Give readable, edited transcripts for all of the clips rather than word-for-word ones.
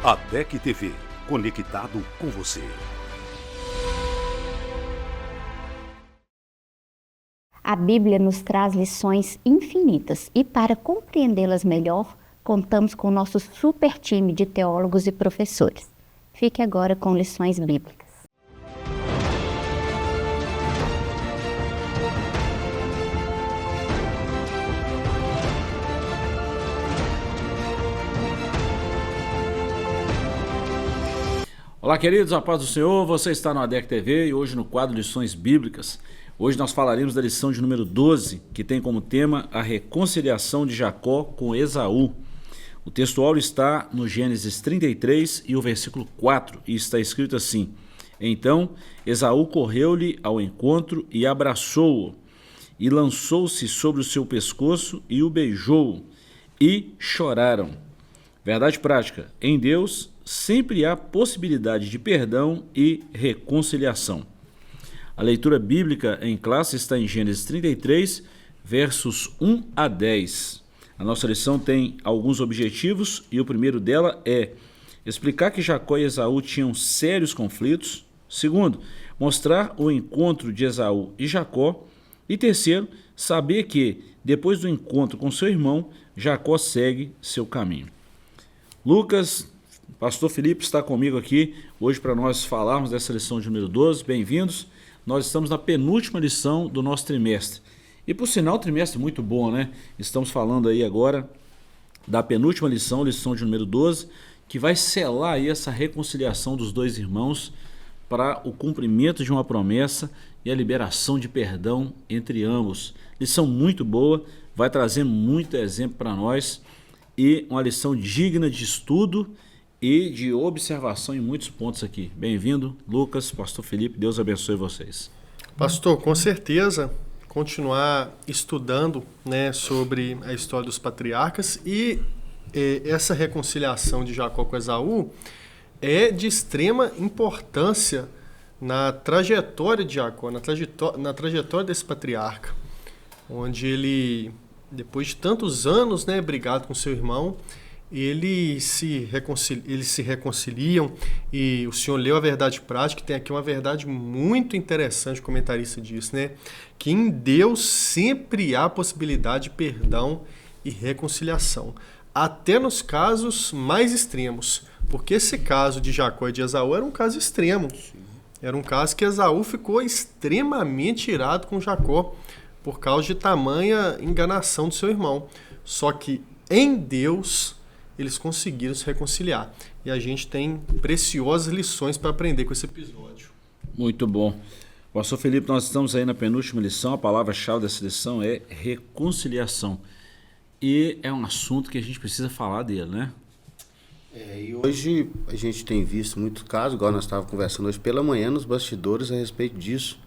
ADEC TV, conectado com você. A Bíblia nos traz lições infinitas e para compreendê-las melhor, contamos com o nosso super time de teólogos e professores. Fique agora com lições bíblicas. Olá, queridos, a paz do Senhor, você está no ADEC TV e hoje no quadro Lições Bíblicas. Hoje nós falaremos da lição de número 12, que tem como tema a reconciliação de Jacó com Esaú. O textual está no Gênesis 33 e o versículo 4, e está escrito assim: Então Esaú correu-lhe ao encontro e abraçou-o, e lançou-se sobre o seu pescoço e o beijou, e choraram. Verdade prática, em Deus sempre há possibilidade de perdão e reconciliação. A leitura bíblica em classe está em Gênesis 33, versos 1 a 10. A nossa lição tem alguns objetivos e o primeiro dela é explicar que Jacó e Esaú tinham sérios conflitos. Segundo, mostrar o encontro de Esaú e Jacó. E terceiro, saber que, depois do encontro com seu irmão, Jacó segue seu caminho. Lucas, Pastor Felipe está comigo aqui hoje para nós falarmos dessa lição de número 12. Bem-vindos. Nós estamos na penúltima lição do nosso trimestre. E por sinal, trimestre muito bom, né? Estamos falando aí agora da penúltima lição, lição de número 12, que vai selar aí essa reconciliação dos dois irmãos para o cumprimento de uma promessa e a liberação de perdão entre ambos. Lição muito boa, vai trazer muito exemplo para nós e uma lição digna de estudo e de observação em muitos pontos aqui. Bem-vindo, Lucas, Pastor Felipe, Deus abençoe vocês. Pastor, com certeza, continuar estudando, né, sobre a história dos patriarcas e essa reconciliação de Jacó com Esaú é de extrema importância na trajetória de Jacó, na trajetória desse patriarca, onde ele, depois de tantos anos, né, brigado com seu irmão, eles se reconciliam e o senhor leu a verdade prática, tem aqui uma verdade muito interessante, o comentarista diz, né? Que em Deus sempre há possibilidade de perdão e reconciliação, até nos casos mais extremos, porque esse caso de Jacó e de Esaú era um caso extremo, era um caso que Esaú ficou extremamente irado com Jacó por causa de tamanha enganação do seu irmão, só que em Deus eles conseguiram se reconciliar. E a gente tem preciosas lições para aprender com esse episódio. Muito bom. Pastor Felipe, nós estamos aí na penúltima lição. A palavra-chave dessa lição é reconciliação. E é um assunto que a gente precisa falar dele, né? E hoje a gente tem visto muitos casos, igual nós estávamos conversando hoje pela manhã nos bastidores a respeito disso.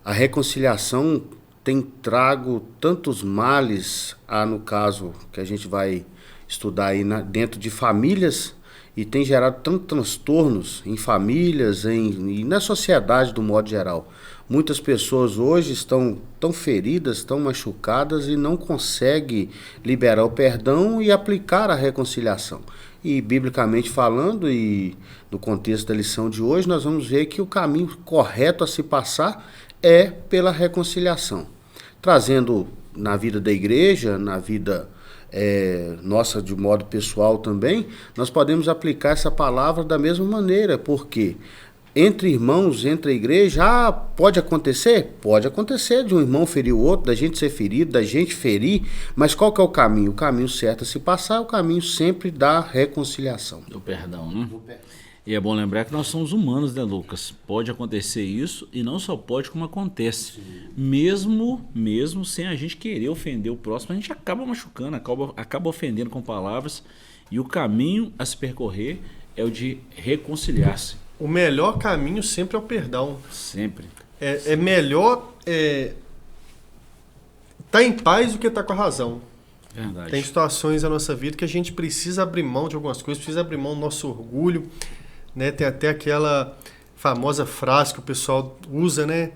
A reconciliação tem trago tantos males, no caso que a gente vai estudar aí dentro de famílias, e tem gerado tantos transtornos em famílias e na sociedade do modo geral. Muitas pessoas hoje estão tão feridas, tão machucadas e não conseguem liberar o perdão e aplicar a reconciliação. E biblicamente falando, e no contexto da lição de hoje, nós vamos ver que o caminho correto a se passar é pela reconciliação. Trazendo na vida da igreja, na vida nossa de modo pessoal também, nós podemos aplicar essa palavra da mesma maneira, porque entre irmãos, entre a igreja, pode acontecer? Pode acontecer de um irmão ferir o outro, da gente ser ferido, da gente ferir, mas qual que é o caminho? O caminho certo a se passar é o caminho sempre da reconciliação. Do perdão, né? E é bom lembrar que nós somos humanos, né, Lucas? Pode acontecer isso, e não só pode, como acontece. Mesmo sem a gente querer ofender o próximo, a gente acaba machucando, acaba ofendendo com palavras, e o caminho a se percorrer é o de reconciliar-se. O melhor caminho sempre é o perdão. Sempre. É melhor tá em paz do que tá com a razão. Verdade. Tem situações na nossa vida que a gente precisa abrir mão de algumas coisas, precisa abrir mão do nosso orgulho, né? Tem até aquela famosa frase que o pessoal usa, né?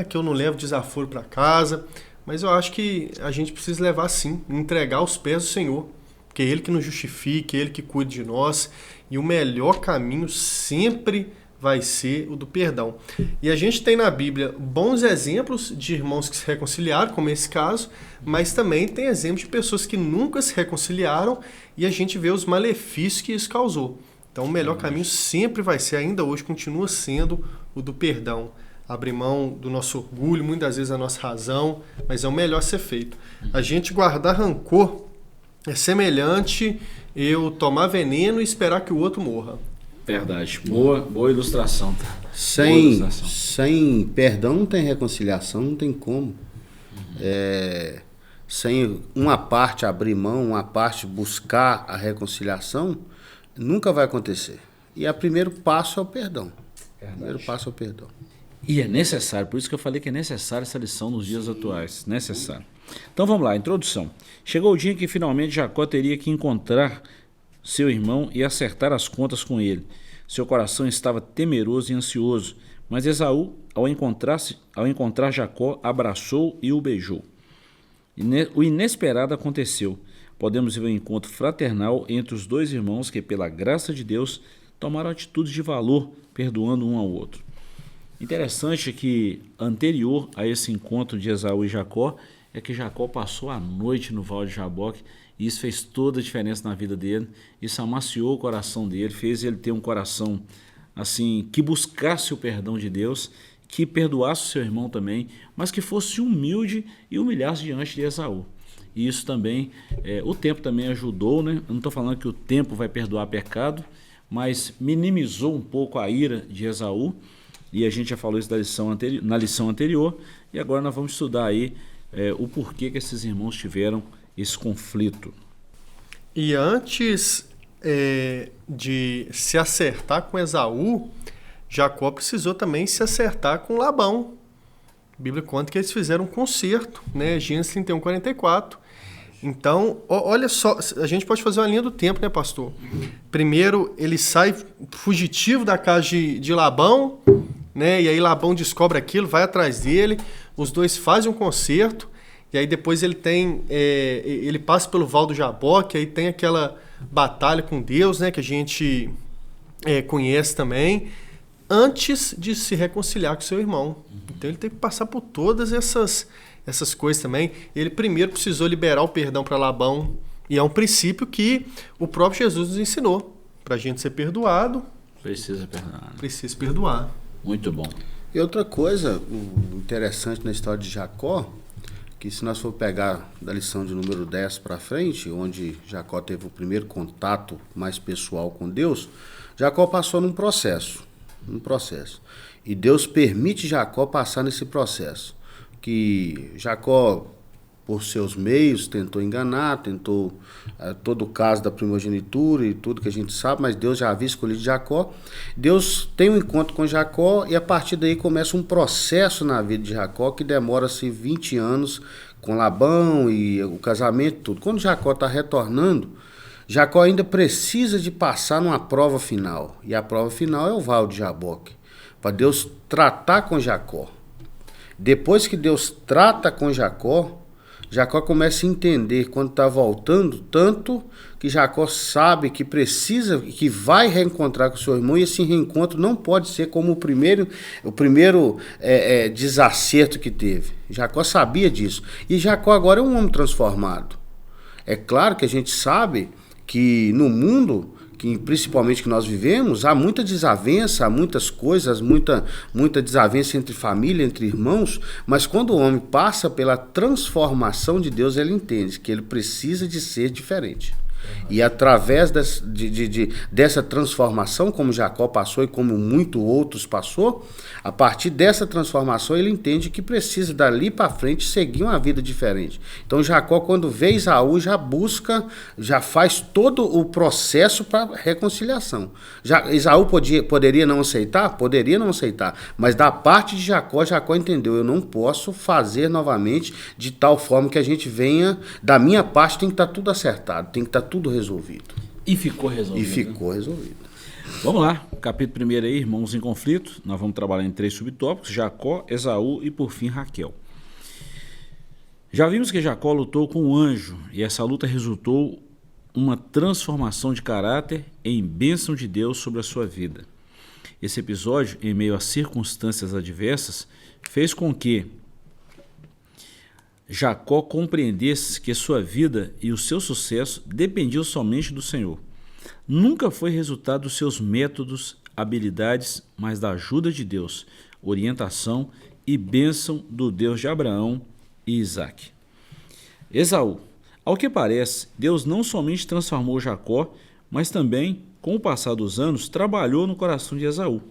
Que eu não levo desaforo para casa. Mas eu acho que a gente precisa levar sim, entregar aos pés do Senhor. porque é Ele que nos justifica, é Ele que cuida de nós, e o melhor caminho sempre vai ser o do perdão. E a gente tem na Bíblia bons exemplos de irmãos que se reconciliaram, como esse caso, mas também tem exemplos de pessoas que nunca se reconciliaram e a gente vê os malefícios que isso causou. Então o melhor caminho sempre vai ser, ainda hoje, continua sendo o do perdão. Abrir mão do nosso orgulho, muitas vezes a nossa razão, mas é o melhor a ser feito. A gente guardar rancor é semelhante eu tomar veneno e esperar que o outro morra. Verdade. Boa ilustração. Tá? Sem perdão não tem reconciliação, não tem como. Sem uma parte abrir mão, uma parte buscar a reconciliação, nunca vai acontecer. E o primeiro passo é o perdão. Verdade. O primeiro passo é o perdão. E é necessário, por isso que eu falei que é necessária essa lição nos dias atuais. Necessário. Então vamos lá, introdução. Chegou o dia em que finalmente Jacó teria que encontrar seu irmão e acertar as contas com ele. Seu coração estava temeroso e ansioso, mas Esaú, ao encontrar Jacó, abraçou e o beijou. O inesperado aconteceu. Podemos ver um encontro fraternal entre os dois irmãos que, pela graça de Deus, tomaram atitudes de valor, perdoando um ao outro. Interessante que, anterior a esse encontro de Esaú e Jacó, é que Jacó passou a noite no Val de Jaboque, e isso fez toda a diferença na vida dele. Isso amaciou o coração dele, fez ele ter um coração assim que buscasse o perdão de Deus, que perdoasse o seu irmão também, mas que fosse humilde e humilhasse diante de Esaú. E isso também, o tempo também ajudou, né? Eu não estou falando que o tempo vai perdoar pecado, mas minimizou um pouco a ira de Esaú, e a gente já falou isso na lição anterior, e agora nós vamos estudar aí o porquê que esses irmãos tiveram esse conflito. E antes de se acertar com Esaú, Jacó precisou também se acertar com Labão. A Bíblia conta que eles fizeram um concerto, né? Gênesis 31, 44. Então, olha só, a gente pode fazer uma linha do tempo, né, pastor? Primeiro, ele sai fugitivo da casa de Labão, né? E aí Labão descobre aquilo, vai atrás dele, os dois fazem um concerto, e aí depois ele passa pelo Val do Jaboque, aí tem aquela batalha com Deus, né, que a gente conhece também, antes de se reconciliar com seu irmão. Então ele teve que passar por todas essas coisas também. Ele primeiro precisou liberar o perdão para Labão, e é um princípio que o próprio Jesus nos ensinou. Para a gente ser perdoado, Precisa perdoar. precisa perdoar. Muito bom. E outra coisa interessante na história de Jacó, que se nós for pegar da lição de número 10 para frente, onde Jacó teve o primeiro contato mais pessoal com Deus, Jacó passou num processo. E Deus permite Jacó passar nesse processo. Que Jacó, por seus meios, tentou enganar, tentou todo o caso da primogenitura e tudo que a gente sabe, mas Deus já havia escolhido Jacó. Deus tem um encontro com Jacó e a partir daí começa um processo na vida de Jacó que demora-se 20 anos com Labão e o casamento e tudo. Quando Jacó está retornando, Jacó ainda precisa de passar numa prova final. E a prova final é o Val de Jaboque, para Deus tratar com Jacó. Depois que Deus trata com Jacó, Jacó começa a entender quando está voltando, tanto que Jacó sabe que precisa, que vai reencontrar com seu irmão, e esse reencontro não pode ser como o primeiro desacerto que teve. Jacó sabia disso. E Jacó agora é um homem transformado. É claro que a gente sabe que no mundo, que principalmente que nós vivemos, há muita desavença, há muitas coisas, muita desavença entre família, entre irmãos, mas quando o homem passa pela transformação de Deus, ele entende que ele precisa de ser diferente. E através dessa transformação, como Jacó passou e como muitos outros passou, a partir dessa transformação ele entende que precisa dali para frente seguir uma vida diferente. Então Jacó, quando vê Esaú, já faz todo o processo para reconciliação. Esaú poderia não aceitar? Poderia não aceitar, mas da parte de Jacó entendeu, eu não posso fazer novamente de tal forma que a gente venha, da minha parte tem que estar tudo acertado, tem que estar tudo resolvido. E ficou resolvido. Vamos lá, capítulo 1 aí, irmãos em conflito. Nós vamos trabalhar em 3 subtópicos: Jacó, Esaú e por fim Raquel. Já vimos que Jacó lutou com um anjo e essa luta resultou uma transformação de caráter em bênção de Deus sobre a sua vida. Esse episódio, em meio a circunstâncias adversas, fez com que Jacó compreendesse que sua vida e o seu sucesso dependiam somente do Senhor. Nunca foi resultado dos seus métodos, habilidades, mas da ajuda de Deus, orientação e bênção do Deus de Abraão e Isaque. Esaú. Ao que parece, Deus não somente transformou Jacó, mas também, com o passar dos anos, trabalhou no coração de Esaú.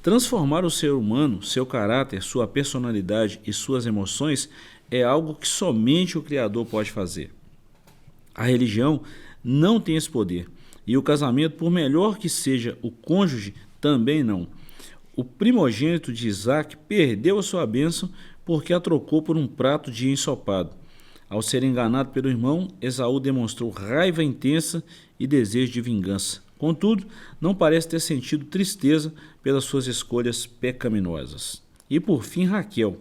Transformar o ser humano, seu caráter, sua personalidade e suas emoções é algo que somente o Criador pode fazer. A religião não tem esse poder, e o casamento, por melhor que seja o cônjuge, também não. O primogênito de Isaque perdeu a sua bênção porque a trocou por um prato de ensopado. Ao ser enganado pelo irmão, Esaú demonstrou raiva intensa e desejo de vingança. Contudo, não parece ter sentido tristeza pelas suas escolhas pecaminosas. E por fim, Raquel.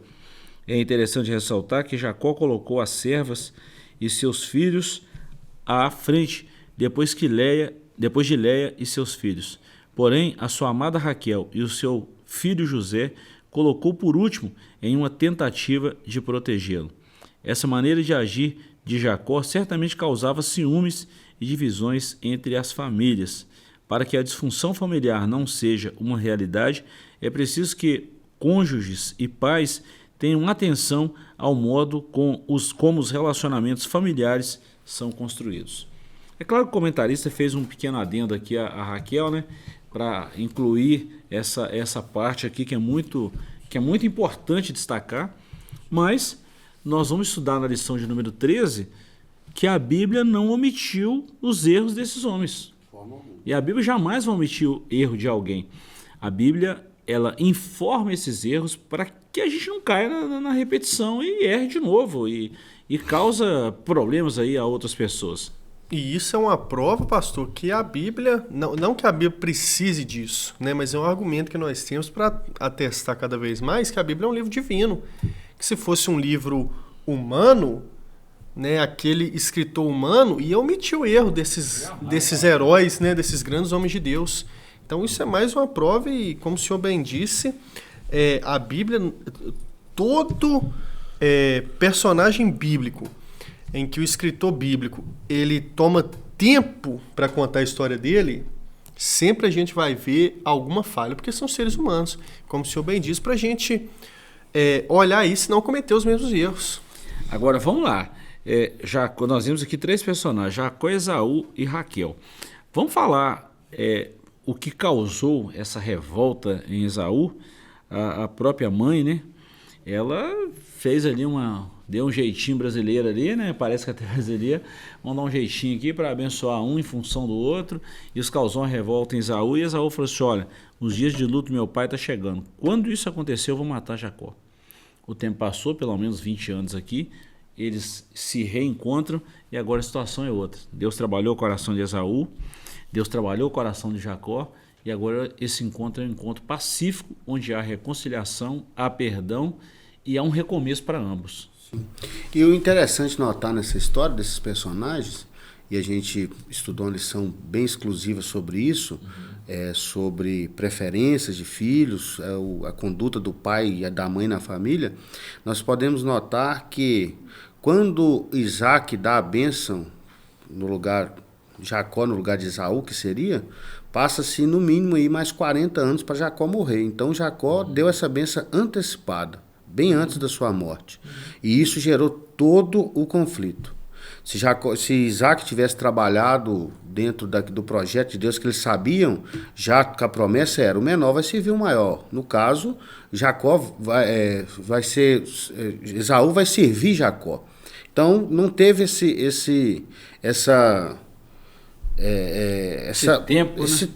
É interessante ressaltar que Jacó colocou as servas e seus filhos à frente depois de Léia e seus filhos. Porém, a sua amada Raquel e o seu filho José colocou por último em uma tentativa de protegê-lo. Essa maneira de agir de Jacó certamente causava ciúmes e divisões entre as famílias. Para que a disfunção familiar não seja uma realidade, é preciso que cônjuges e pais tenham atenção ao modo como os relacionamentos familiares são construídos. É claro que o comentarista fez um pequeno adendo aqui a Raquel, né, para incluir essa parte aqui que é muito importante destacar, mas nós vamos estudar na lição de número 13 que a Bíblia não omitiu os erros desses homens. E a Bíblia jamais vai omitir o erro de alguém. A Bíblia, ela informa esses erros para que a gente não caia na repetição e erre de novo e causa problemas aí a outras pessoas. E isso é uma prova, pastor, que a Bíblia, não que a Bíblia precise disso, né, mas é um argumento que nós temos para atestar cada vez mais que a Bíblia é um livro divino. Que se fosse um livro humano, né, aquele escritor humano ia omitir o erro desses heróis, né, desses grandes homens de Deus. Então isso é mais uma prova e, como o senhor bem disse, a Bíblia, todo personagem bíblico em que o escritor bíblico ele toma tempo para contar a história dele, sempre a gente vai ver alguma falha, porque são seres humanos, como o senhor bem disse, para a gente olhar isso e não cometer os mesmos erros. Agora, vamos lá. Nós vimos aqui 3 personagens, Jacó, Esaú e Raquel. Vamos falar o que causou essa revolta em Esaú. A própria mãe, né? Ela fez ali deu um jeitinho brasileiro ali, né? Parece que até brasileira. Vamos dar um jeitinho aqui para abençoar um em função do outro. Isso causou uma revolta em Esaú. E Esaú falou assim, olha, os dias de luto do meu pai está chegando. Quando isso acontecer, eu vou matar Jacó. O tempo passou, pelo menos 20 anos aqui. Eles se reencontram e agora a situação é outra. Deus trabalhou o coração de Esaú. Deus trabalhou o coração de Jacó. E agora esse encontro é um encontro pacífico, onde há reconciliação, há perdão e há um recomeço para ambos. Sim. E o interessante notar nessa história desses personagens, e a gente estudou uma lição bem exclusiva sobre isso, sobre preferências de filhos, a conduta do pai e da mãe na família, nós podemos notar que quando Isaque dá a bênção no lugar, Jacó no lugar de Esaú, que seria, passa-se no mínimo aí mais 40 anos para Jacó morrer. Então Jacó deu essa bênção antecipada, bem antes da sua morte. E isso gerou todo o conflito. Se Isaque tivesse trabalhado dentro do projeto de Deus, que eles sabiam, já que a promessa era, o menor vai servir o maior. No caso, Esaú vai servir Jacó. Então não teve esse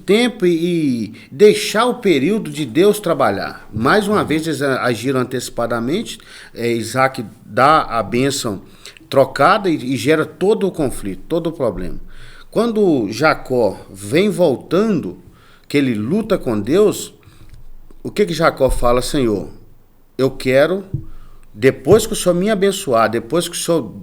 tempo e deixar o período de Deus trabalhar. Mais uma vez eles agiram antecipadamente, Isaque dá a bênção trocada e gera todo o conflito, todo o problema. Quando Jacó vem voltando, que ele luta com Deus, o que Jacó fala? Senhor, eu quero, depois que o Senhor me abençoar, depois que o Senhor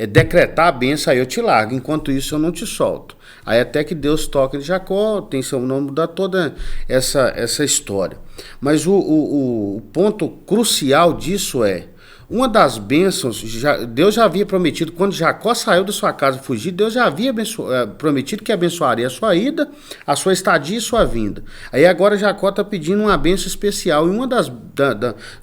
decretar a bênção, aí eu te largo, enquanto isso eu não te solto. Aí até que Deus toca em Jacó, tem seu nome, dá toda essa história. Mas o ponto crucial disso é, uma das bênçãos, Deus já havia prometido, quando Jacó saiu da sua casa fugir, Deus já havia prometido que abençoaria a sua ida, a sua estadia e sua vinda. Aí agora Jacó está pedindo uma bênção especial. E uma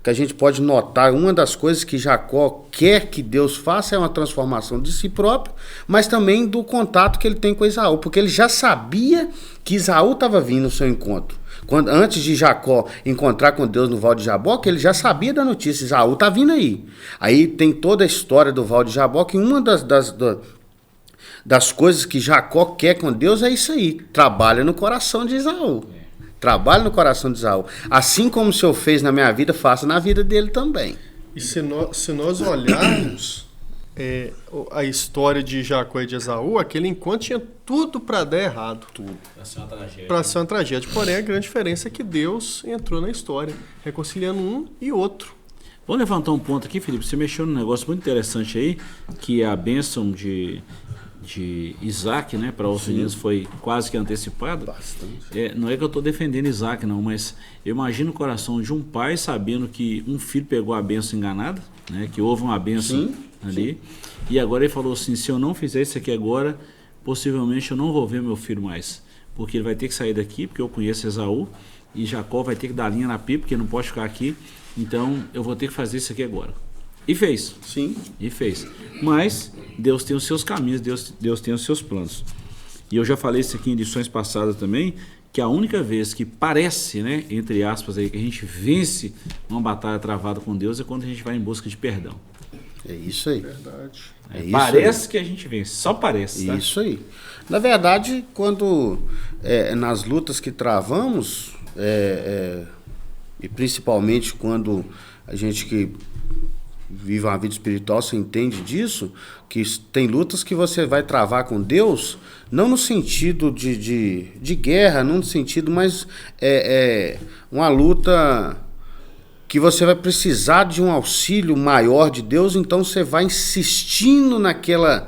que a gente pode notar, uma das coisas que Jacó quer que Deus faça é uma transformação de si próprio, mas também do contato que ele tem com Esaú, porque ele já sabia que Esaú estava vindo ao seu encontro. Antes de Jacó encontrar com Deus no Val de Jaboque, ele já sabia da notícia, Esaú está vindo aí. Aí tem toda a história do Val de Jaboque, e uma das coisas que Jacó quer com Deus é isso aí, trabalha no coração de Esaú. Trabalha no coração de Esaú. Assim como o Senhor fez na minha vida, faça na vida dele também. E se nós olharmos a história de Jacó e de Esaú, aquele encontro tinha tudo para dar errado. Tudo. Para ser uma tragédia. Porém, a grande diferença é que Deus entrou na história, reconciliando um e outro. Vou levantar um ponto aqui, Felipe. Você mexeu num negócio muito interessante aí, que a bênção de Isaac, né, para os meninos foi quase que antecipada. Bastante. Não é que eu estou defendendo Isaac, não, mas eu imagino o coração de um pai sabendo que um filho pegou a bênção enganada, né, que houve uma bênção ali, e agora ele falou assim, se eu não fizer isso aqui agora, possivelmente eu não vou ver meu filho mais, porque ele vai ter que sair daqui, porque eu conheço Esaú, e Jacó vai ter que dar linha na pipa, porque não pode ficar aqui, então eu vou ter que fazer isso aqui agora. E fez. Sim. E fez. Mas Deus tem os seus caminhos, Deus tem os seus planos. E eu já falei isso aqui em edições passadas também, que a única vez que parece, né, entre aspas, aí, que a gente vence uma batalha travada com Deus é quando a gente vai em busca de perdão. É isso aí. Verdade. Parece aí que a gente vence, só parece. Tá? Isso aí. Na verdade, quando nas lutas que travamos, e principalmente quando a gente que vive uma vida espiritual, você entende disso, que tem lutas que você vai travar com Deus, não no sentido de guerra, não no sentido, mas uma luta que você vai precisar de um auxílio maior de Deus, então você vai insistindo naquela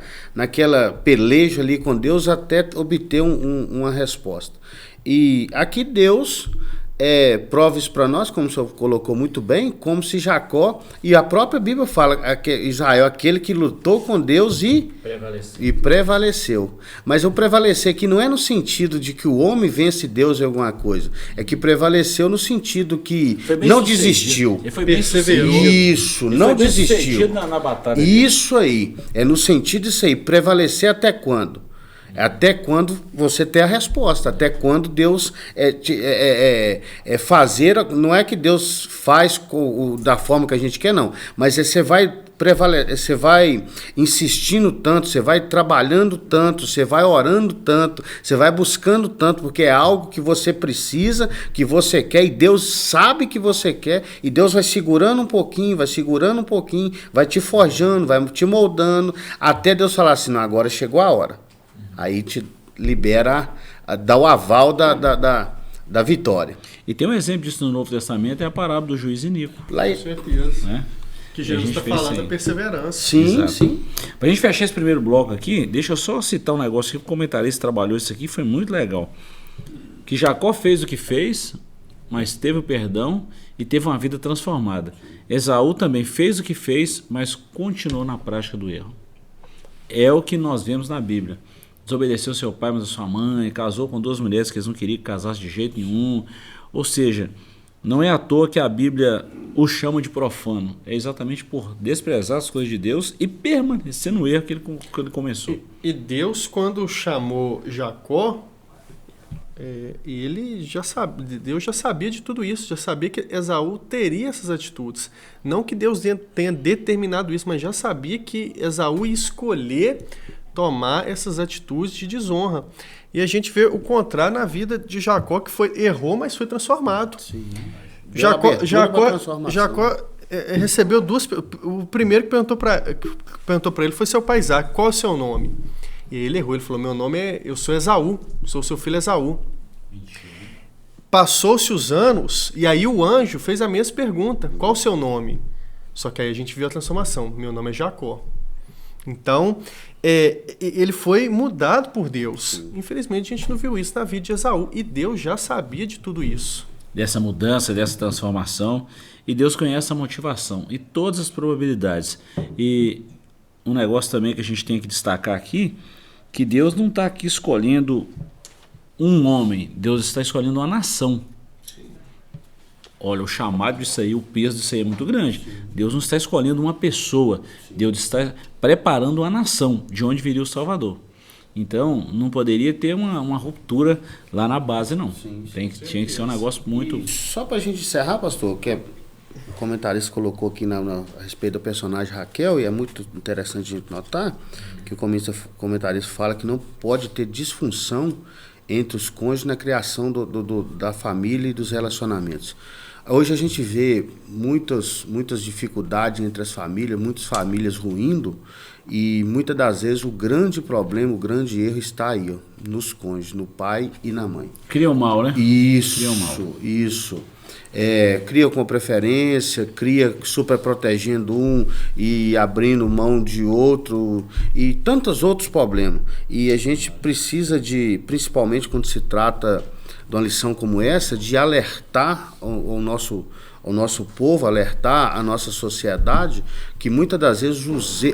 peleja ali com Deus até obter uma resposta. E aqui Deus prova isso para nós, como o senhor colocou muito bem, como se Jacó, e a própria Bíblia fala, Israel, aquele que lutou com Deus e prevaleceu. Mas o prevalecer aqui não é no sentido de que o homem vence Deus em alguma coisa, é que prevaleceu no sentido que não desistiu. Ele foi bem Perseverou. Isso, Ele não foi bem desistiu. sucedido na batalha. Isso aí, é no sentido disso aí, prevalecer até quando? Até quando você tem a resposta, até quando Deus fazer, não é que Deus faz da forma que a gente quer, não, mas você vai insistindo tanto, você vai trabalhando tanto, você vai orando tanto, você vai buscando tanto, porque é algo que você precisa, que você quer, e Deus sabe que você quer, e Deus vai segurando um pouquinho, vai te forjando, vai te moldando, até Deus falar assim, não, agora chegou a hora. Aí te libera, dá o aval da vitória. E tem um exemplo disso no Novo Testamento, é a parábola do juiz Inico. Com certeza. Né? Que Jesus está falando da perseverança. Sim, Exato. sim. Para a gente fechar esse primeiro bloco aqui, deixa eu só citar um negócio que o comentarista trabalhou isso aqui, foi muito legal. Que Jacó fez o que fez, mas teve o perdão e teve uma vida transformada. Esaú também fez o que fez, mas continuou na prática do erro. É o que nós vemos na Bíblia. Desobedeceu seu pai, mas a sua mãe, casou com duas mulheres que eles não queriam que casasse de jeito nenhum. Ou seja, não é à toa que a Bíblia o chama de profano. É exatamente por desprezar as coisas de Deus e permanecer no erro que ele começou. E Deus, quando chamou Jacó, Deus já sabia de tudo isso, já sabia que Esaú teria essas atitudes. Não que Deus tenha determinado isso, mas já sabia que Esaú ia escolher tomar essas atitudes de desonra. E a gente vê o contrário na vida de Jacó, que errou, mas foi transformado. Sim. Jacó recebeu duas. O primeiro que perguntou para ele foi seu pai Isaac, qual é o seu nome? E ele errou, ele falou, meu nome eu sou Esaú, sou seu filho Esaú. Passou-se os anos, e aí o anjo fez a mesma pergunta, qual o seu nome? Só que aí a gente viu a transformação, meu nome é Jacó. Então, ele foi mudado por Deus. Infelizmente, a gente não viu isso na vida de Esaú. E Deus já sabia de tudo isso. Dessa mudança, dessa transformação. E Deus conhece a motivação e todas as probabilidades. E um negócio também que a gente tem que destacar aqui, que Deus não está aqui escolhendo um homem, Deus está escolhendo uma nação. Olha, o chamado disso aí, o peso disso aí é muito grande. Deus não está escolhendo uma pessoa, Deus está preparando uma nação, de onde viria o Salvador. Então, não poderia ter uma ruptura lá na base, não. Tinha que ser um negócio muito... E só para a gente encerrar, pastor, que o comentarista colocou aqui a respeito do personagem Raquel, e é muito interessante a gente notar que o comentarista fala que não pode ter disfunção entre os cônjuges na criação da família e dos relacionamentos. Hoje a gente vê muitas dificuldades entre as famílias, muitas famílias ruindo, e muitas das vezes o grande problema, o grande erro está aí, ó, nos cônjuges, no pai e na mãe. Cria o mal, né? Isso. Cria com preferência, cria super protegendo um e abrindo mão de outro e tantos outros problemas. E a gente precisa principalmente quando se trata de uma lição como essa, de alertar o nosso povo, alertar a nossa sociedade, que muitas das vezes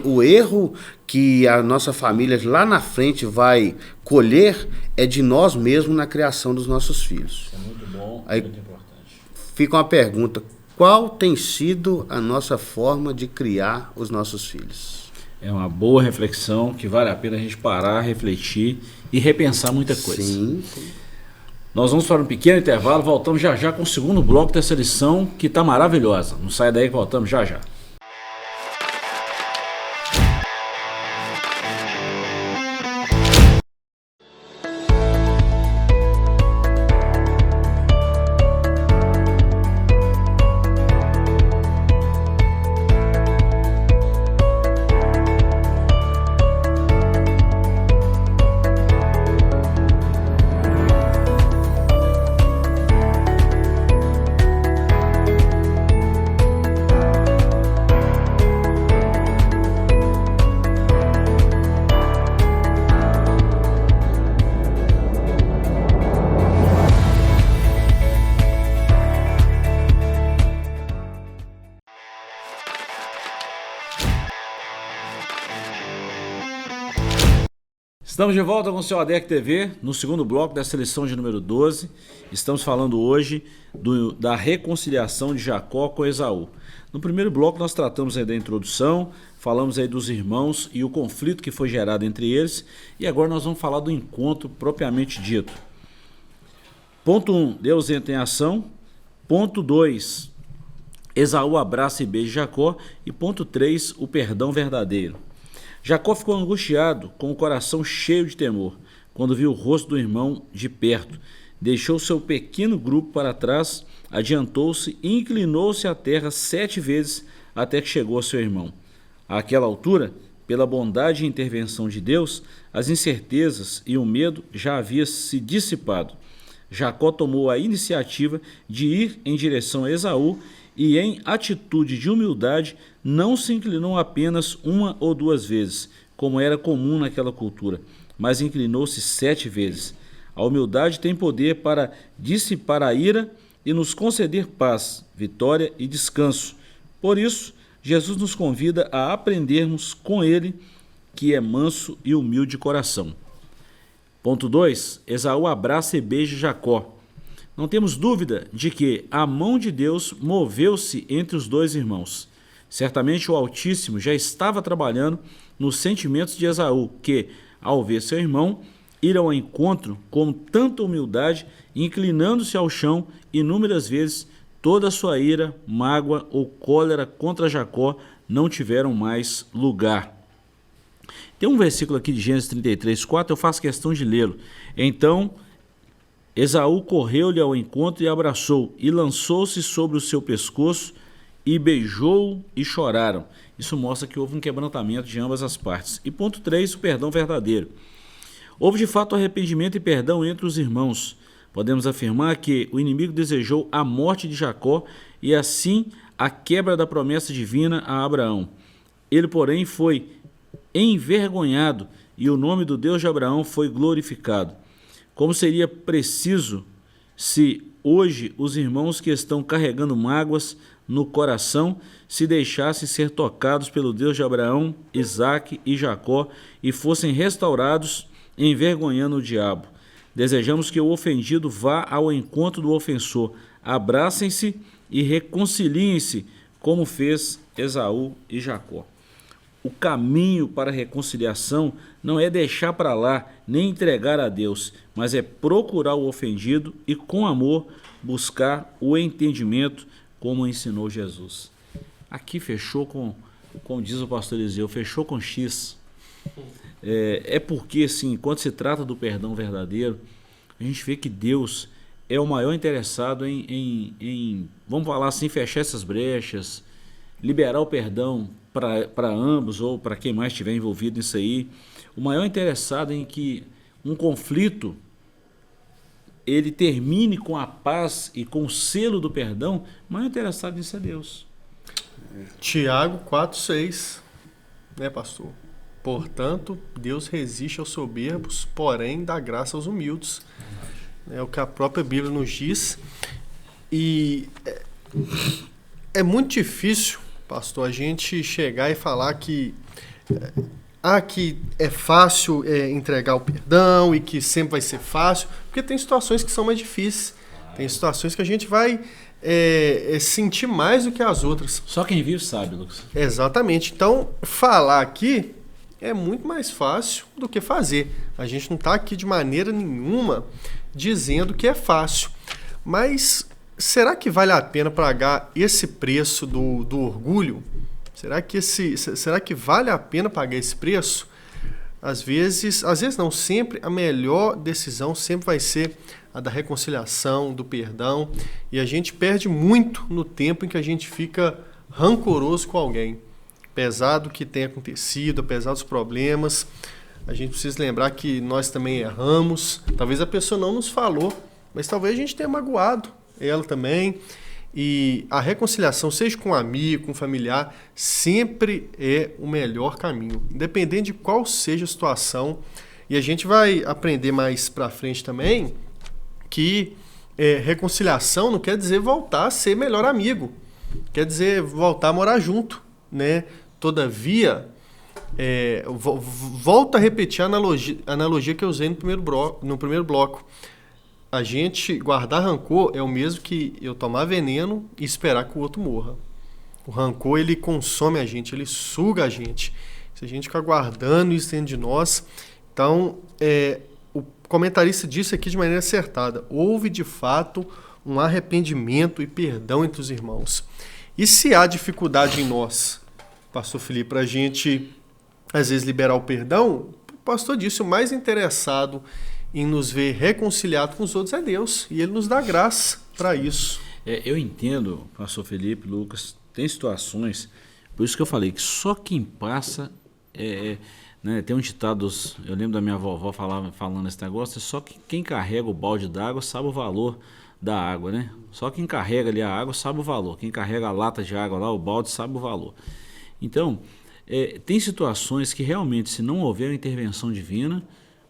o erro que a nossa família lá na frente vai colher é de nós mesmos na criação dos nossos filhos. Isso é muito bom, Aí, muito importante. Fica uma pergunta: qual tem sido a nossa forma de criar os nossos filhos? É uma boa reflexão que vale a pena a gente parar, refletir e repensar muita coisa. Sim. Nós vamos para um pequeno intervalo, voltamos já já com o segundo bloco dessa lição que está maravilhosa. Não sai daí que voltamos já já. Estamos de volta com o seu ADEC TV, no segundo bloco dessa lição de número 12. Estamos falando hoje da reconciliação de Jacó com Esaú. No primeiro bloco nós tratamos aí da introdução, falamos aí dos irmãos e o conflito que foi gerado entre eles. E agora nós vamos falar do encontro propriamente dito. Ponto 1, Deus entra em ação. Ponto 2, Esaú abraça e beija Jacó. E ponto 3, o perdão verdadeiro. Jacó ficou angustiado, com o coração cheio de temor, quando viu o rosto do irmão de perto. Deixou seu pequeno grupo para trás, adiantou-se e inclinou-se à terra 7 vezes até que chegou ao seu irmão. Àquela altura, pela bondade e intervenção de Deus, as incertezas e o medo já haviam se dissipado. Jacó tomou a iniciativa de ir em direção a Esaú e, em atitude de humildade, não se inclinou apenas 1 ou 2 vezes, como era comum naquela cultura, mas inclinou-se 7 vezes. A humildade tem poder para dissipar a ira e nos conceder paz, vitória e descanso. Por isso, Jesus nos convida a aprendermos com ele, que é manso e humilde de coração. Ponto 2. Esaú abraça e beija Jacó. Não temos dúvida de que a mão de Deus moveu-se entre os dois irmãos. Certamente o Altíssimo já estava trabalhando nos sentimentos de Esaú, que, ao ver seu irmão ir ao encontro com tanta humildade, inclinando-se ao chão inúmeras vezes, toda a sua ira, mágoa ou cólera contra Jacó não tiveram mais lugar. Tem um versículo aqui de Gênesis 33:4, eu faço questão de lê-lo. Então Esaú correu-lhe ao encontro e abraçou, e lançou-se sobre o seu pescoço, e beijou-o e choraram. Isso mostra que houve um quebrantamento de ambas as partes. E ponto 3, o perdão verdadeiro. Houve de fato arrependimento e perdão entre os irmãos. Podemos afirmar que o inimigo desejou a morte de Jacó e assim a quebra da promessa divina a Abraão. Ele, porém, foi envergonhado, e o nome do Deus de Abraão foi glorificado. Como seria preciso se hoje os irmãos que estão carregando mágoas no coração se deixassem ser tocados pelo Deus de Abraão, Isaque e Jacó e fossem restaurados envergonhando o diabo. Desejamos que o ofendido vá ao encontro do ofensor, abracem-se e reconciliem-se, como fez Esaú e Jacó. O caminho para a reconciliação não é deixar para lá, nem entregar a Deus, mas é procurar o ofendido e, com amor, buscar o entendimento, como ensinou Jesus. Aqui fechou como diz o pastor Eliseu, fechou com X. É porque, assim, quando se trata do perdão verdadeiro, a gente vê que Deus é o maior interessado em vamos falar assim, fechar essas brechas, liberar o perdão para ambos ou para quem mais estiver envolvido nisso aí. O maior interessado em que um conflito ele termine com a paz e com o selo do perdão, o maior interessado nisso é Deus. Tiago 4,6, né, pastor? Portanto, Deus resiste aos soberbos, porém dá graça aos humildes. É o que a própria Bíblia nos diz. E é muito difícil, pastor, a gente chegar e falar que é fácil entregar o perdão e que sempre vai ser fácil, porque tem situações que são mais difíceis. Tem situações que a gente vai sentir mais do que as outras. Só quem vive sabe, Lucas. Exatamente. Então, falar aqui é muito mais fácil do que fazer. A gente não está aqui de maneira nenhuma dizendo que é fácil. Mas será que vale a pena pagar esse preço do orgulho? Será que vale a pena pagar esse preço? Às vezes não, sempre a melhor decisão sempre vai ser a da reconciliação, do perdão. E a gente perde muito no tempo em que a gente fica rancoroso com alguém. Apesar do que tem acontecido, apesar dos problemas, a gente precisa lembrar que nós também erramos. Talvez a pessoa não nos falou, mas talvez a gente tenha magoado ela também. E a reconciliação, seja com um amigo, com um familiar, sempre é o melhor caminho, independente de qual seja a situação. E a gente vai aprender mais pra frente também que reconciliação não quer dizer voltar a ser melhor amigo, quer dizer voltar a morar junto, né? Todavia, volto a repetir a analogia que eu usei no primeiro bloco. A gente guardar rancor é o mesmo que eu tomar veneno e esperar que o outro morra. O rancor, ele consome a gente, ele suga a gente. Se a gente ficar guardando isso dentro de nós... Então, o comentarista disse aqui de maneira acertada. Houve, de fato, um arrependimento e perdão entre os irmãos. E se há dificuldade em nós, pastor Felipe, para a gente, às vezes, liberar o perdão, o pastor disse, o mais interessado em nos ver reconciliados com os outros é Deus. E Ele nos dá graça para isso. Eu entendo, pastor Felipe, Lucas, tem situações, por isso que eu falei que só quem passa... né, tem um ditado, eu lembro da minha vovó falando esse negócio, só que quem carrega o balde d'água sabe o valor da água, né? Só quem carrega ali a água sabe o valor, quem carrega a lata de água lá, o balde, sabe o valor. Então, tem situações que realmente, se não houver uma intervenção divina,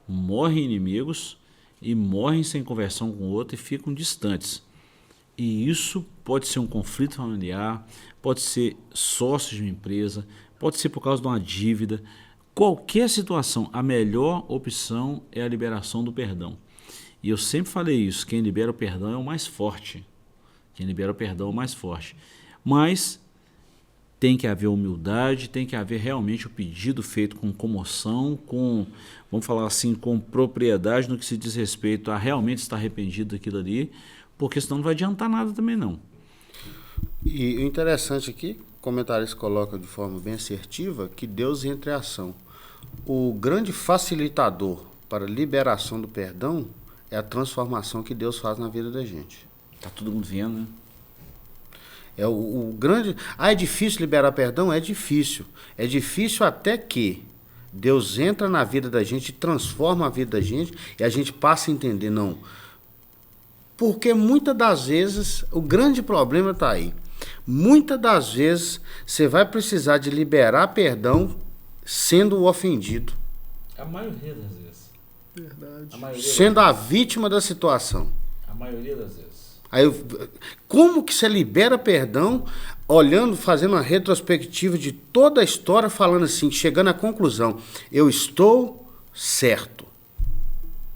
morrem inimigos e morrem sem conversão com o outro e ficam distantes. E isso pode ser um conflito familiar, pode ser sócio de uma empresa, pode ser por causa de uma dívida. Qualquer situação, a melhor opção é a liberação do perdão. E eu sempre falei isso, quem libera o perdão é o mais forte. Quem libera o perdão é o mais forte. Mas tem que haver humildade, tem que haver realmente o pedido feito com comoção, vamos falar assim, com propriedade no que se diz respeito a realmente estar arrependido daquilo ali, porque senão não vai adiantar nada também não. E o interessante aqui, o comentarista coloca de forma bem assertiva, que Deus entra em ação. O grande facilitador para a liberação do perdão é a transformação que Deus faz na vida da gente. Tá todo mundo vendo, né? É o grande... é difícil liberar perdão? É difícil. É difícil até que Deus entra na vida da gente, transforma a vida da gente e a gente passa a entender, não. Porque muitas das vezes, o grande problema está aí. Muitas das vezes, você vai precisar de liberar perdão sendo o ofendido, A maioria das vezes. Verdade. sendo a vítima da situação. A maioria das vezes. Aí, como que você libera perdão, olhando, fazendo uma retrospectiva de toda a história, falando assim, chegando à conclusão, eu estou certo.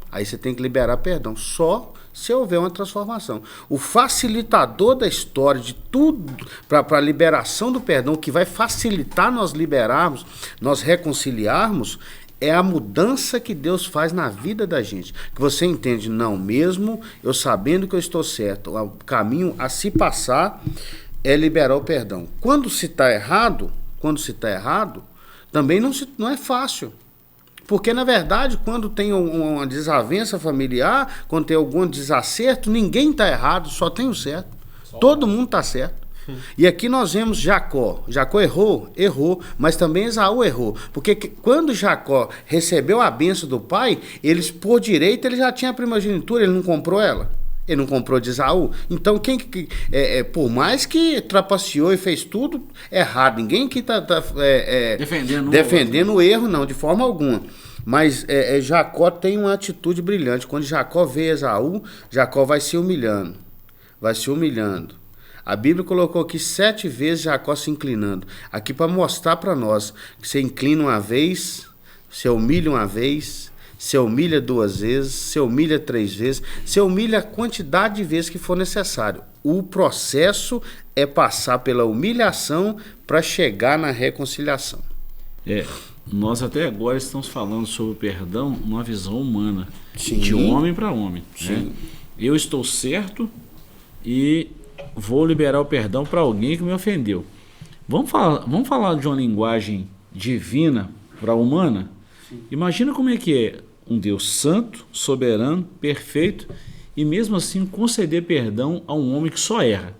Aí você tem que liberar perdão, só se houver uma transformação. O facilitador da história, de tudo, para a liberação do perdão, que vai facilitar nós liberarmos, nós reconciliarmos, é a mudança que Deus faz na vida da gente. Que você entende, não, mesmo eu sabendo que eu estou certo, o caminho a se passar é liberar o perdão. Quando se está errado, também não é fácil. Porque, na verdade, quando tem uma desavença familiar, quando tem algum desacerto, ninguém está errado, só tem o certo. Todo mundo está certo. E aqui nós vemos Jacó. Jacó errou, mas também Esaú errou. Porque quando Jacó recebeu a bênção do pai, por direito, ele já tinha a primogenitura, ele não comprou ela. Ele não comprou de Esaú. Então, por mais que trapaceou e fez tudo errado, ninguém que está defendendo o erro, não, de forma alguma. Mas Jacó tem uma atitude brilhante. Quando Jacó vê Esaú, Jacó vai se humilhando. A Bíblia colocou aqui 7 vezes Jacó se inclinando. Aqui para mostrar para nós que você inclina uma vez, você humilha uma vez, você humilha 2 vezes, você humilha 3 vezes, você humilha a quantidade de vezes que for necessário. O processo é passar pela humilhação para chegar na reconciliação. Nós até agora estamos falando sobre o perdão numa visão humana, Sim. de homem para homem. Sim. Né? Eu estou certo e vou liberar o perdão para alguém que me ofendeu. Vamos falar de uma linguagem divina para a humana? Sim. Imagina como é que é um Deus santo, soberano, perfeito, e mesmo assim conceder perdão a um homem que só erra.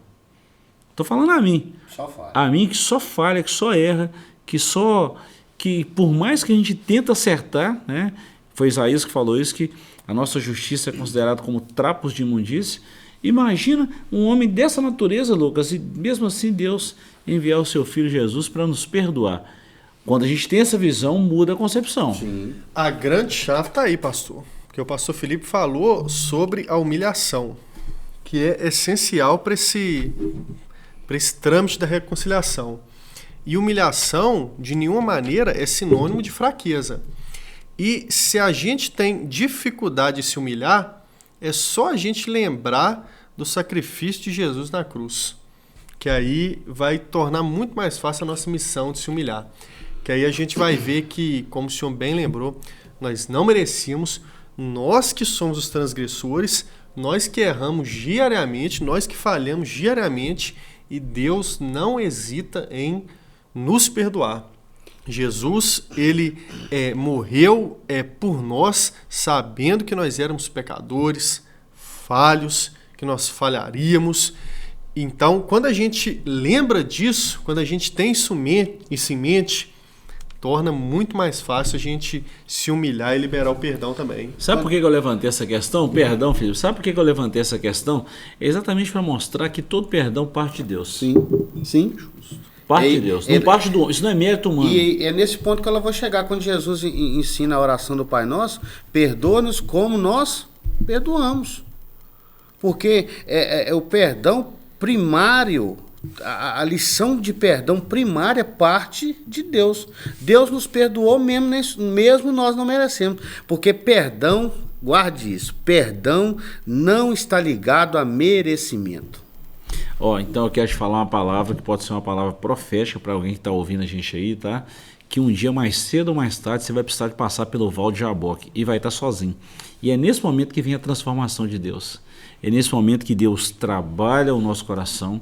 Estou falando a mim. Só falha. A mim que só falha, que só erra, que por mais que a gente tenta acertar, né? Foi Isaías que falou isso, que a nossa justiça é considerada como trapos de imundície. Imagina um homem dessa natureza, Lucas, e mesmo assim Deus enviar o seu Filho Jesus para nos perdoar. Quando a gente tem essa visão, muda a concepção. Sim. A grande chave está aí, pastor. Porque o pastor Felipe falou sobre a humilhação, que é essencial para esse trâmite da reconciliação. E humilhação, de nenhuma maneira, é sinônimo de fraqueza. E se a gente tem dificuldade de se humilhar, é só a gente lembrar do sacrifício de Jesus na cruz, que aí vai tornar muito mais fácil a nossa missão de se humilhar. Que aí a gente vai ver que, como o senhor bem lembrou, nós não merecíamos, nós que somos os transgressores, nós que erramos diariamente, nós que falhamos diariamente, e Deus não hesita em nos perdoar. Jesus, ele morreu por nós, sabendo que nós éramos pecadores, falhos, que nós falharíamos. Então, quando a gente lembra disso, quando a gente tem isso em mente, torna muito mais fácil a gente se humilhar e liberar o perdão também. Sabe por que eu levantei essa questão? Perdão, filho. Sabe por que eu levantei essa questão? É exatamente para mostrar que todo perdão parte de Deus. Sim. Parte de Deus. Isso não é mérito humano. E é nesse ponto que ela vai chegar, quando Jesus ensina a oração do Pai Nosso, perdoa-nos como nós perdoamos. Porque é o perdão primário, a lição de perdão primária parte de Deus. Deus nos perdoou mesmo nós não merecemos. Porque perdão, guarde isso, perdão não está ligado a merecimento. Então eu quero te falar uma palavra que pode ser uma palavra profética para alguém que está ouvindo a gente aí, tá? Que um dia mais cedo ou mais tarde você vai precisar de passar pelo Val de Jaboque e vai estar sozinho. E é nesse momento que vem a transformação de Deus. É nesse momento que Deus trabalha o nosso coração,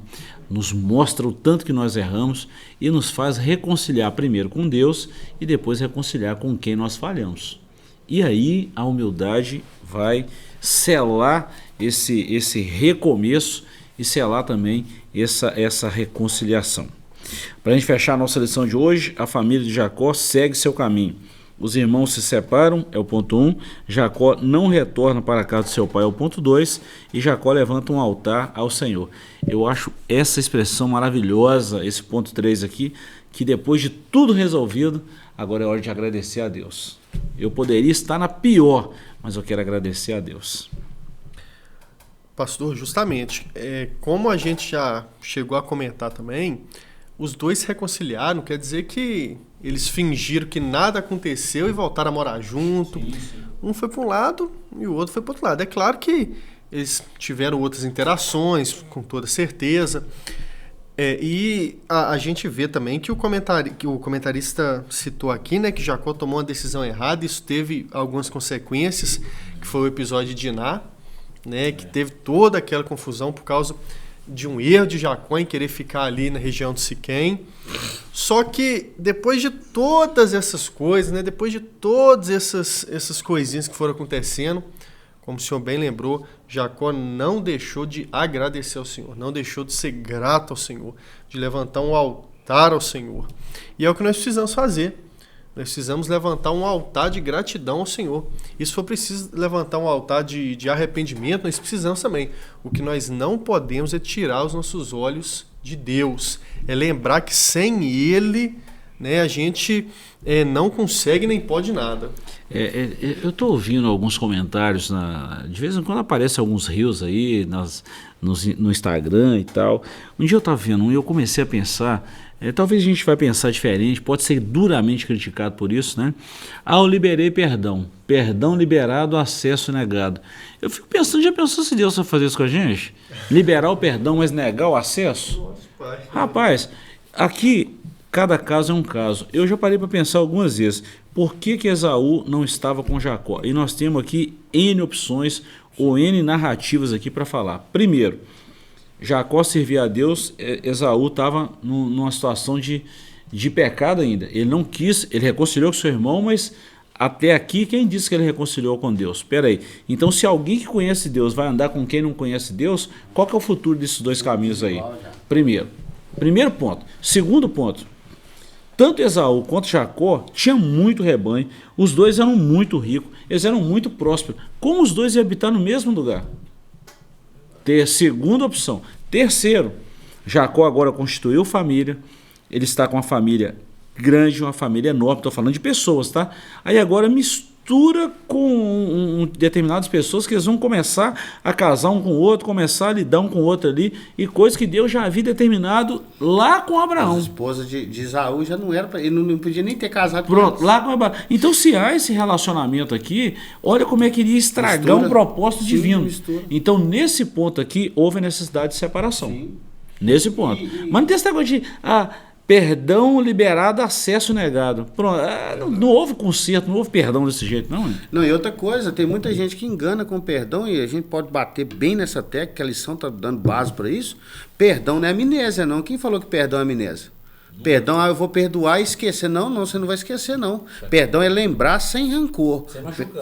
nos mostra o tanto que nós erramos e nos faz reconciliar primeiro com Deus e depois reconciliar com quem nós falhamos. E aí a humildade vai selar esse recomeço e selar também essa reconciliação. Para a gente fechar a nossa lição de hoje, a família de Jacó segue seu caminho. Os irmãos se separam, é o ponto 1. Jacó não retorna para a casa do seu pai, é o ponto 2. E Jacó levanta um altar ao Senhor. Eu acho essa expressão maravilhosa, esse ponto 3 aqui, que depois de tudo resolvido, agora é hora de agradecer a Deus. Eu poderia estar na pior, mas eu quero agradecer a Deus. Pastor, justamente, como a gente já chegou a comentar também, os dois se reconciliaram, quer dizer que eles fingiram que nada aconteceu e voltaram a morar junto. Sim. Um foi para um lado e o outro foi para o outro lado. É claro que eles tiveram outras interações, com toda certeza. E a gente vê também que o comentarista citou aqui, né, que Jacó tomou uma decisão errada. Isso teve algumas consequências, que foi o episódio de Diná, né, que teve toda aquela confusão por causa de um erro de Jacó em querer ficar ali na região de Siquém. Só que depois de todas essas coisas, né, depois de todas essas coisinhas que foram acontecendo, como o senhor bem lembrou, Jacó não deixou de agradecer ao Senhor, não deixou de ser grato ao Senhor, de levantar um altar ao Senhor. E é o que nós precisamos fazer. Nós precisamos levantar um altar de gratidão ao Senhor. E se for preciso levantar um altar de arrependimento, nós precisamos também. O que nós não podemos é tirar os nossos olhos de Deus. É lembrar que sem Ele, né, a gente não consegue nem pode nada. Eu estou ouvindo alguns comentários, de vez em quando aparecem alguns reels aí no Instagram e tal. Um dia eu estava vendo um e eu comecei a pensar, talvez a gente vai pensar diferente, pode ser duramente criticado por isso, né? Eu liberei perdão liberado, acesso negado. Eu fico pensando, já pensou se Deus vai fazer isso com a gente? Liberar o perdão, mas negar o acesso? Rapaz, aqui cada caso é um caso. Eu já parei para pensar algumas vezes, por que Esaú não estava com Jacó? E nós temos aqui N opções ou N narrativas aqui para falar. Primeiro, Jacó servia a Deus, Esaú estava numa situação de pecado ainda. Ele não quis, ele reconciliou com seu irmão, mas até aqui quem disse que ele reconciliou com Deus? Espera aí. Então, se alguém que conhece Deus vai andar com quem não conhece Deus, qual que é o futuro desses dois caminhos aí? Primeiro ponto. Segundo ponto, tanto Esaú quanto Jacó tinham muito rebanho, os dois eram muito ricos, eles eram muito prósperos. Como os dois iam habitar no mesmo lugar? Segunda opção. Terceiro, Jacó agora constituiu família, ele está com uma família grande, uma família enorme, estou falando de pessoas, tá? Aí agora mistura com determinadas pessoas que eles vão começar a casar um com o outro, começar a lidar um com o outro ali, e coisas que Deus já havia determinado lá com Abraão. A esposa de Esaú já não era, ele não podia nem ter casado com Pronto, lá com Abraão. Então, se há esse relacionamento aqui, olha como é que iria estragar um propósito divino. Então, nesse ponto aqui, houve a necessidade de separação. Sim. Nesse ponto. Mas não tem esse negócio de perdão liberado, acesso negado. Pronto, não houve conserto, não houve perdão desse jeito, não. Não, e outra coisa, tem muita gente que engana com perdão, e a gente pode bater bem nessa tecla, que a lição está dando base para isso. Perdão não é amnésia, não. Quem falou que perdão é amnésia? Perdão, eu vou perdoar e esquecer. Não, você não vai esquecer, não. Perdão é lembrar sem rancor.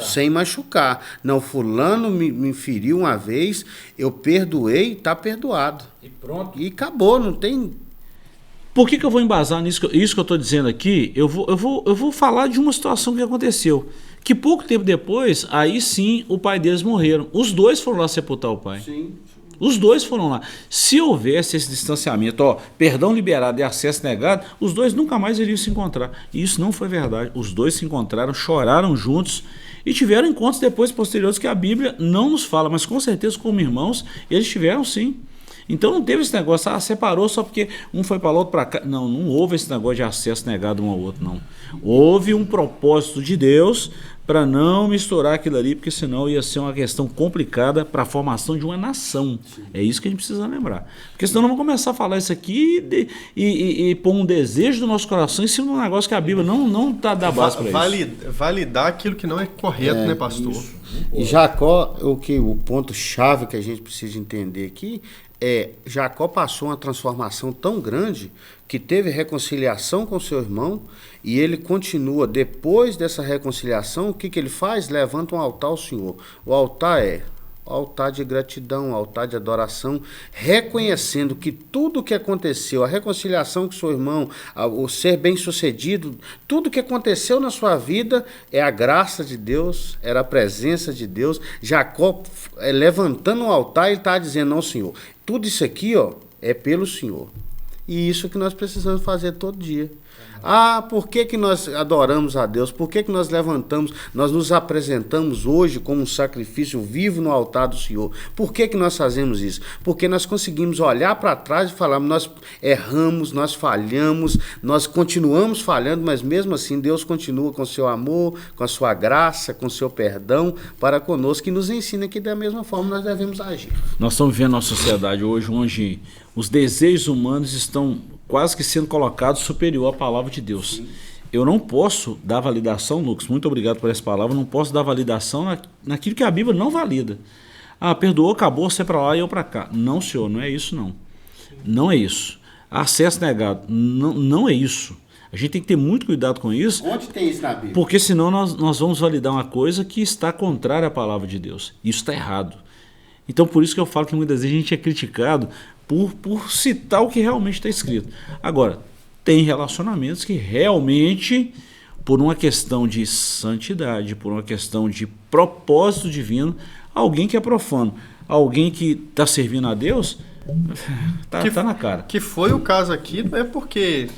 Sem machucar. Não, fulano me feriu uma vez, eu perdoei, está perdoado. E pronto. E acabou, não tem... Por que eu vou embasar nisso? Isso que eu estou dizendo aqui, eu vou falar de uma situação que aconteceu. Que pouco tempo depois, aí sim, o pai deles morreram. Os dois foram lá sepultar o pai. Sim. Os dois foram lá. Se houvesse esse distanciamento, perdão liberado e acesso negado, os dois nunca mais iriam se encontrar. E isso não foi verdade. Os dois se encontraram, choraram juntos e tiveram encontros depois, posteriores, que a Bíblia não nos fala, mas com certeza como irmãos, eles tiveram sim. Então não teve esse negócio, separou só porque um foi para lá, outro para cá. Não houve esse negócio de acesso negado um ao outro, não. Houve um propósito de Deus para não misturar aquilo ali, porque senão ia ser uma questão complicada para a formação de uma nação. Sim. É isso que a gente precisa lembrar. Porque senão nós vamos começar a falar isso aqui e pôr um desejo do nosso coração em cima de um negócio que a Bíblia não tá da base para isso. Validar aquilo que não é correto, né, pastor? Isso. E Jacó, o ponto-chave que a gente precisa entender aqui Jacó passou uma transformação tão grande que teve reconciliação com seu irmão, e ele continua, depois dessa reconciliação, o que ele faz? Levanta um altar ao Senhor. O altar altar de gratidão, altar de adoração, reconhecendo que tudo o que aconteceu, a reconciliação com seu irmão, o ser bem-sucedido, tudo que aconteceu na sua vida é a graça de Deus, era a presença de Deus. Jacó, levantando o altar, ele está dizendo: não, Senhor, tudo isso aqui é pelo Senhor. E isso que nós precisamos fazer todo dia. Ah, por que que nós adoramos a Deus? Por que que nós levantamos, nós nos apresentamos hoje como um sacrifício vivo no altar do Senhor? Por que que nós fazemos isso? Porque nós conseguimos olhar para trás e falar, nós erramos, nós falhamos, nós continuamos falhando, mas mesmo assim Deus continua com seu amor, com a sua graça, com seu perdão para conosco, e nos ensina que da mesma forma nós devemos agir. Nós estamos vivendo uma sociedade hoje onde os desejos humanos estão quase que sendo colocados superior à palavra de Deus. Sim. Eu não posso dar validação, Lucas, muito obrigado por essa palavra, não posso dar validação naquilo que a Bíblia não valida. Ah, perdoou, acabou, você é para lá e eu para cá. Não, senhor, não é isso não. Não é isso. Acesso negado, não é isso. A gente tem que ter muito cuidado com isso. Onde tem isso na Bíblia? Porque senão nós vamos validar uma coisa que está contrária à palavra de Deus. Isso está errado. Então por isso que eu falo que muitas vezes a gente é criticado por citar o que realmente está escrito. Agora, tem relacionamentos que realmente, por uma questão de santidade, por uma questão de propósito divino, alguém que é profano, alguém que está servindo a Deus, tá na cara. Que foi o caso aqui, não é porque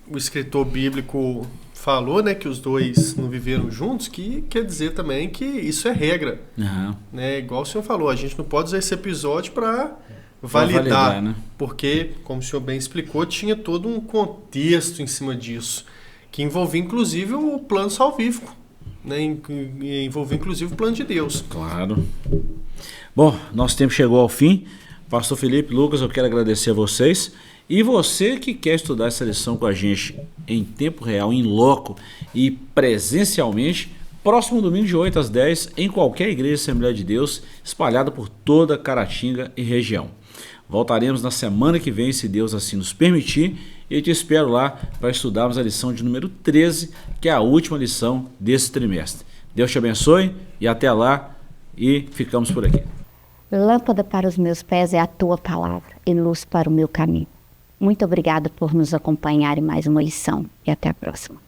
o escritor bíblico falou, né, que os dois não viveram juntos, que quer dizer também que isso é regra. Uhum. Né? Igual o senhor falou, a gente não pode usar esse episódio para validar, né? Porque, como o senhor bem explicou, tinha todo um contexto em cima disso, que envolvia inclusive o plano salvífico, né? Envolvia inclusive o plano de Deus. Claro. Bom, nosso tempo chegou ao fim. Pastor Felipe, Lucas, eu quero agradecer a vocês. E você que quer estudar essa lição com a gente em tempo real, em loco e presencialmente, próximo domingo de 8 às 10, em qualquer igreja Assembleia de Deus, espalhada por toda Caratinga e região. Voltaremos na semana que vem, se Deus assim nos permitir, e eu te espero lá para estudarmos a lição de número 13, que é a última lição desse trimestre. Deus te abençoe e até lá, e ficamos por aqui. Lâmpada para os meus pés é a tua palavra e luz para o meu caminho. Muito obrigada por nos acompanhar em mais uma lição e até a próxima.